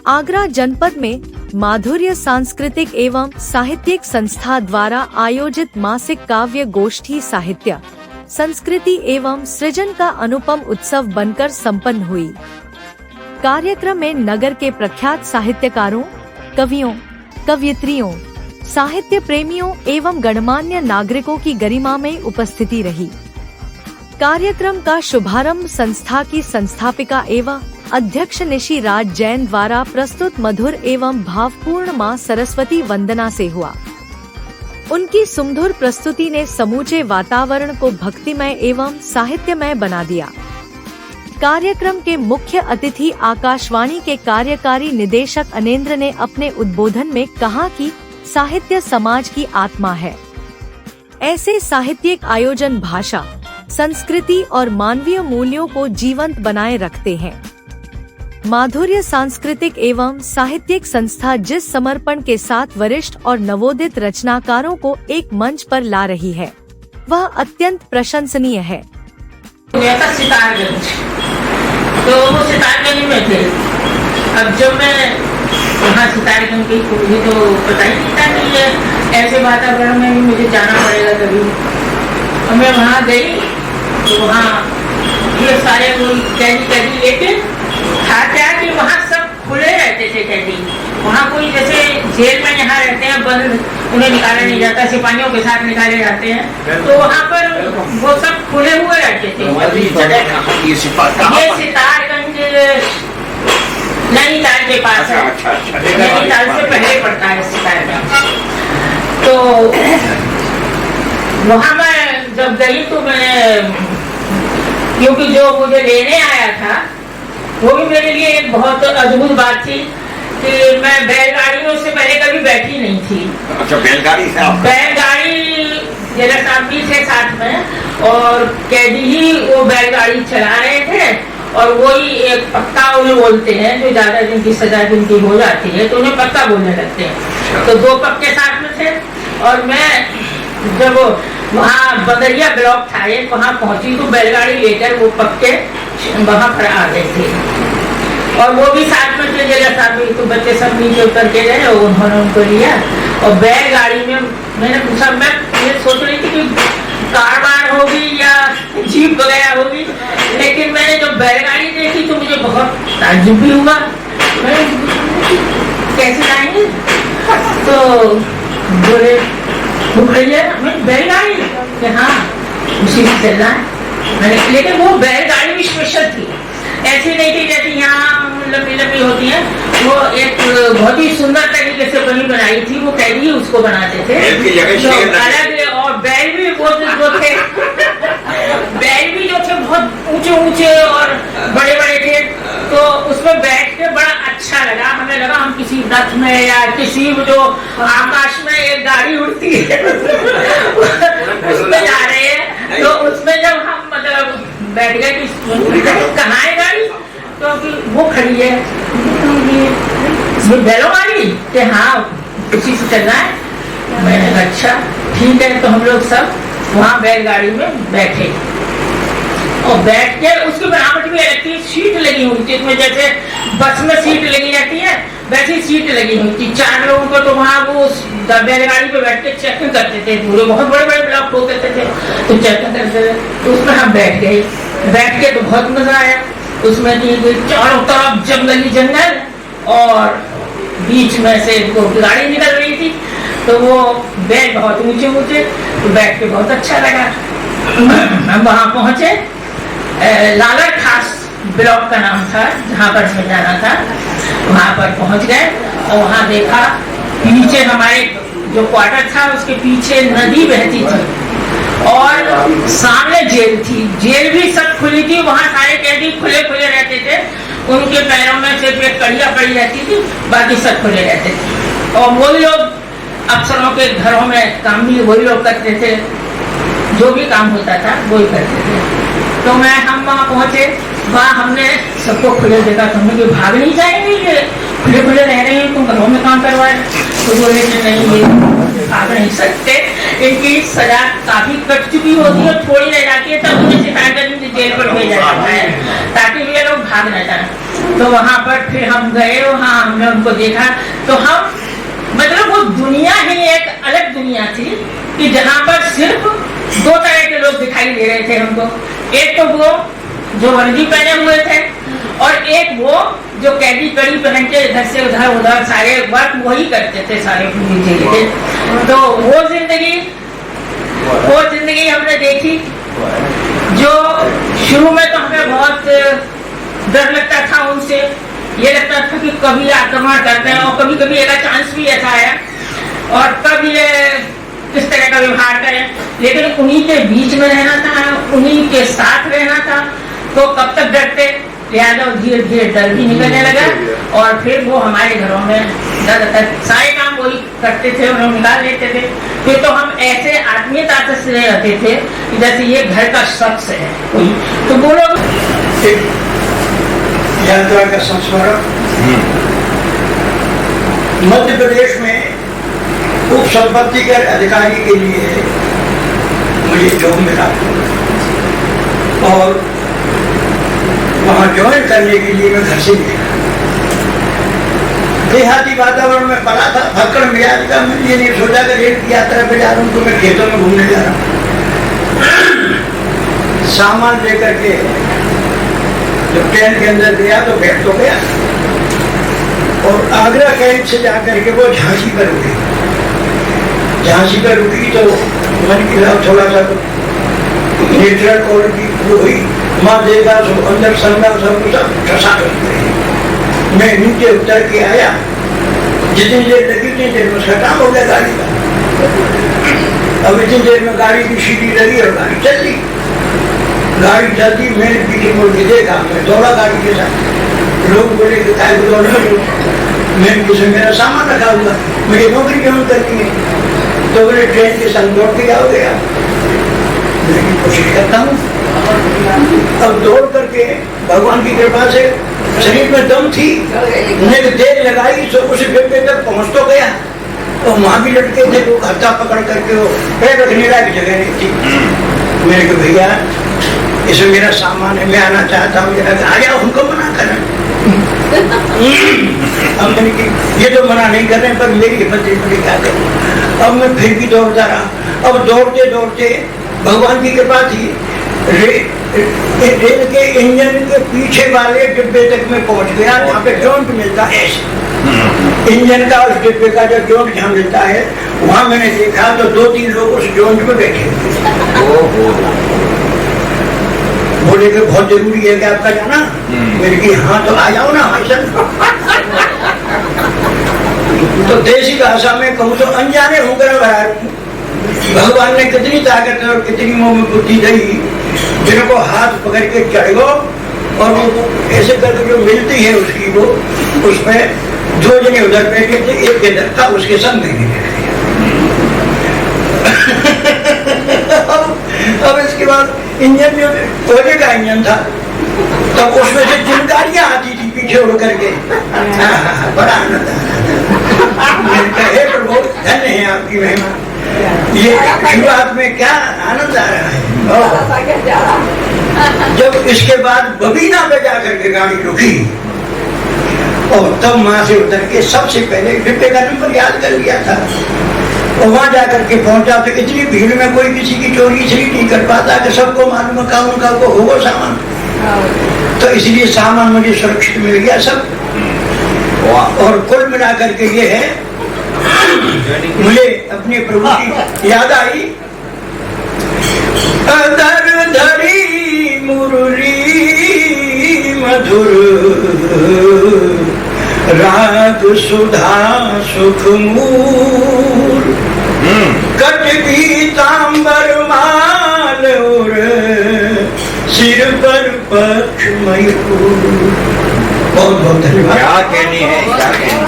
आगरा जनपद में माधुर्य सांस्कृतिक एवं साहित्यिक संस्था द्वारा आयोजित मासिक काव्य गोष्ठी साहित्य, संस्कृति एवं सृजन का अनुपम उत्सव बनकर संपन्न हुई। कार्यक्रम में नगर के प्रख्यात साहित्यकारों, कवियों, कवयित्रियों, साहित्य प्रेमियों एवं गणमान्य नागरिकों की गरिमा में उपस्थिति रही। कार्यक्रम का शुभारंभ संस्था की संस्थापिका एवं अध्यक्ष निशि राज जैन द्वारा प्रस्तुत मधुर एवं भावपूर्ण मां सरस्वती वंदना से हुआ। उनकी सुमधुर प्रस्तुति ने समूचे वातावरण को भक्तिमय एवं साहित्यमय बना दिया। कार्यक्रम के मुख्य अतिथि आकाशवाणी के कार्यकारी निदेशक अनेंद्र ने अपने उद्बोधन में कहा कि साहित्य समाज की आत्मा है। ऐसे साहित्यिक आयोजन भाषा, संस्कृति और मानवीय मूल्यों को जीवंत बनाए रखते हैं। माधुर्य सांस्कृतिक एवं साहित्यिक संस्था जिस समर्पण के साथ वरिष्ठ और नवोदित रचनाकारों को एक मंच पर ला रही है, वह अत्यंत प्रशंसनीय है। सितारगंज, तो वो सितारगंज में थे। अब जब मैं वहाँ सितारगंज की मुझे तो पता ही नहीं था कि ये ऐसे वातावरण में भी मुझे जाना पड़ेगा कभी। और मैं वहाँ गई तो वहाँ ये सारे वो कैदी लेके था क्या कि वहाँ सब खुले रहते थे कैदी। वहाँ कोई जैसे जेल में यहाँ रहते हैं बंद, उन्हें निकाला नहीं जाता, सिपाहियों के साथ निकाले जाते हैं, तो वहाँ पर वो सब खुले हुए रहते थे। ये सितारगंज नैनीताल के पास है। नैनीताल से पहले पड़ता है सितारगंज। तो वहाँ मैं जब गई तो मैं, क्योंकि जो मुझे लेने आया था वो भी मेरे लिए एक बहुत अद्भुत बात थी कि मैं बैलगाड़ी में उससे पहले कभी बैठी नहीं थी। अच्छा, बैलगाड़ी जरा साहब भी थे साथ में और कैदी ही वो बैलगाड़ी चला रहे थे। और वही एक पक्का उन्हें बोलते हैं, जो ज्यादा दिन की सजा जिनकी हो जाती है तो उन्हें पक्का बोलने लगते हैं। तो दो पक्के साथ में थे और मैं जब वहाँ बदरिया ब्लॉक था एक, वहाँ पहुंची तो बैलगाड़ी लेकर वो पक्के वहाँ पर आ गए थे और वो भी साथ में थे। जगह साथ में तो बच्चे सब नीचे उतर के गए और उन्होंने उनको लिया और बैलगाड़ी में मैंने पूछा, मैं ये सोच रही थी कि कार होगी या जीप वगैरह होगी, लेकिन मैंने जब बैलगाड़ी देखी तो मुझे बहुत ताज्जुब भी हुआ। कैसे आएंगे? तो बोले बैलगाड़ी कि हाँ उसी से चलना है। मैंने, लेकिन वो बैलगाड़ी भी स्पेशल थी, ऐसी नहीं थी जैसे यहाँ लंबी लंबी होती है। वो एक बहुत ही सुंदर तरीके से बनाई थी, वो कैदी उसको बनाते थे अलग। और बैल भी वो जो थे बहुत ऊंचे ऊंचे और बड़े बड़े थे, तो उसमें बैठ के बड़ा अच्छा लगा। हमें लगा हम किसी रथ में या किसी जो आकाश में एक गाड़ी उड़ती है उसमें जा रहे हैं। तो उसमें जब हम मतलब बैठ गए कि कहाँ है गाड़ी, तो वो खड़ी है बैलों वाली कि हाँ उसी से चलना है। मैंने कहा अच्छा ठीक है। तो हम लोग सब वहाँ बैलगाड़ी में बैठे और बैठ के उसकी बनावट भी अलग थी। सीट लगी हुई थी इसमें, जैसे बस में सीट लगी रहती है वैसी सीट लगी हुई थी। 4 लोगों को तो वहाँ वो बैलगाड़ी पे बैठ के चेकिंग करते थे, पूरे बहुत बड़े बड़े ब्लॉक होते थे तो चेकिंग करते थे। तो उसमें हम बैठ गए, बैठ के तो बहुत मजा आया। उसमें चारों तरफ जंगली जंगल और बीच में से वो गाड़ी निकल रही थी, तो वो बैल बहुत ऊंचे ऊंचे, तो बैठ के बहुत अच्छा लगा। हम वहाँ पहुंचे, लालर खास ब्लॉक का नाम था जहाँ पर हमें जाना था। वहाँ पर पहुंच गए और वहाँ देखा पीछे हमारे जो क्वार्टर था उसके पीछे नदी बहती थी और सामने जेल थी। जेल भी सब खुली थी, वहाँ सारे कैदी खुले खुले रहते थे। उनके पैरों में सिर्फ एक कड़िया पड़ी रहती थी, बाकी सब खुले रहते थे। और वही लोग अफसरों के घरों में काम भी वही लोग करते थे, जो भी काम होता था वही करते थे। तो हम वहाँ पहुंचे, वहाँ हमने सबको खुले देखा तो हमने भाग नहीं जाएंगे, ये खुले खुले रह रहे हैं, तुम घरों में काम करवाए। तो बोले नहीं, ये भाग नहीं सकते, इनकी सजा काफी कट चुकी होती है, थोड़ी रह जाती है, तब उन्हें सितारगंज जेल पर भेजा जाता है ताकि ये लोग भाग न जाए। तो वहां पर फिर हम गए, वहां हमने उनको देखा, तो हम मतलब वो दुनिया ही एक अलग दुनिया थी कि जहाँ पर सिर्फ दो तरह के लोग दिखाई दे रहे थे हमको। एक तो वो जो वर्दी पहने हुए थे और एक वो जो कैदी कड़ी पहन के इधर से उधर सारे वर्क वही करते थे सारे के। तो वो जिंदगी हमने देखी, जो शुरू में तो हमें बहुत डर लगता था उनसे, ये लगता था कि कभी आक्रमण करते हैं और कभी कभी ऐसा चांस भी ऐसा आया और कब ये किस तरह का व्यवहार करें, लेकिन उन्हीं के बीच में रहना था, उन्हीं के साथ रहना था, तो कब तक डरते, लिहाजा धीरे धीरे डर भी निकलने लगा और फिर वो हमारे घरों में ज्यादातर सारे काम वही करते थे, उन्हें निकाल लेते थे। फिर तो हम ऐसे आत्मीयता से रहते थे कि जैसे ये घर का शख्स है कोई, तो वो लोग यात्रा का संस्मरण। मध्य प्रदेश में उप संपत्ति कर अधिकारी के लिए मुझे जॉब मिला और वहां ज्वाइन करने के लिए मैं घर से निकला। देहाती वातावरण में पड़ा था, भक्कड़ मिजाज का। मैं ये नहीं सोचा कि रेल की यात्रा पे जा रहा हूँ तो मैं खेतों में घूमने जा रहा हूँ। सामान लेकर के जब ट्रेन के अंदर गया तो बैठ तो गया और आगरा कैंट से जाकर के वो झांसी पर रुकी। झांसी पर रुकी तो मन की थोड़ा सा नेचुरल क्वालिटी हुई, माँ देखा तो अंदर संगा सब कुछ ठसा गई। मैं नीचे उतर के आया, जितनी देर लगी उतनी देर में खत्म हो गया गाड़ी का। अब इतनी देर में गाड़ी की सीटी लगी और गाड़ी चल दी। गाड़ी चलती, मैंने पीछे मुड़ के देखा, मैं दौड़ा गाड़ी के साथ। लोग बोले कि काय को दौड़ा, मैंने किसी मेरा सामान रखा हुआ, मेरी नौकरी क्यों करती है, तो बोले ट्रेन के संग दौड़ के जाओगे आप। मैं कोशिश करता हूँ। अब दौड़ करके भगवान की कृपा से शरीर में दम थी, मैंने देर लगाई तो उस डिब्बे तक पहुंच तो गया और वहां भी लटके थे लोग, हत्था पकड़ करके वो पैर रखने लायक जगह नहीं थी। मैंने कहा भैया इसमें मेरा सामान है, मैं आना चाहता हूँ, आ जाओ, उनको मना करें। अब मैंने कि ये तो मना नहीं कर रहे पर मेरी हिम्मत नहीं, क्या करूँ। अब मैं फिर भी दौड़ता रहा। अब दौड़ते दौड़ते भगवान की कृपा थी, रेल के इंजन के पीछे वाले डिब्बे तक मैं पहुंच गया, जहाँ पे जॉइंट मिलता है इंजन का, उस डिब्बे का जो जॉइंट जहाँ मिलता है वहां मैंने देखा तो 2-3 लोग उस जॉइंट में बैठे। बोले कि बहुत जरूरी है कि आपका जाना। मैंने कि हाँ तो आ जाओ ना हमारे। तो देसी भाषा में कहूँ तो अनजाने होकर भगवान ने कितनी ताकत और कितनी मोह में बुद्धि दी, जिनको हाथ पकड़ के चढ़ गो और वो ऐसे करके जो मिलती है उसकी वो, उसमें 2 जने उधर बैठे थे, एक इधर था, उसके संग में अब इसके बाद इंजन जो कोयले का इंजन था, तब उसमें से चिंगारियां आती थी पीछे उड़ करके। बड़ा आनंद है प्रभु, धन्य है आपकी महिमा। ये शुरुआत में क्या आनंद आ रहा है। जब इसके बाद बबीना पे जाकर के गाड़ी रुकी और तब वहां से उतर के सबसे पहले डिब्बे का नंबर याद कर लिया था और वहां जाकर के पहुंचा तो इतनी भीड़ में कोई किसी की चोरी इसलिए नहीं कर पाता कि सबको मालूम है कौन का को होगा सामान, तो इसलिए सामान मुझे सुरक्षित मिल गया सब। और कुल मिलाकर के ये है, मुझे अपने प्रभु की याद आई। अदर धरी मुरली मधुर, राग सुधा सुखमूल, कट पीतांबर माल और सिर पर पक्ष मयूर। बहुत बहुत धन्यवाद। क्या कहनी है, क्या कहनी है।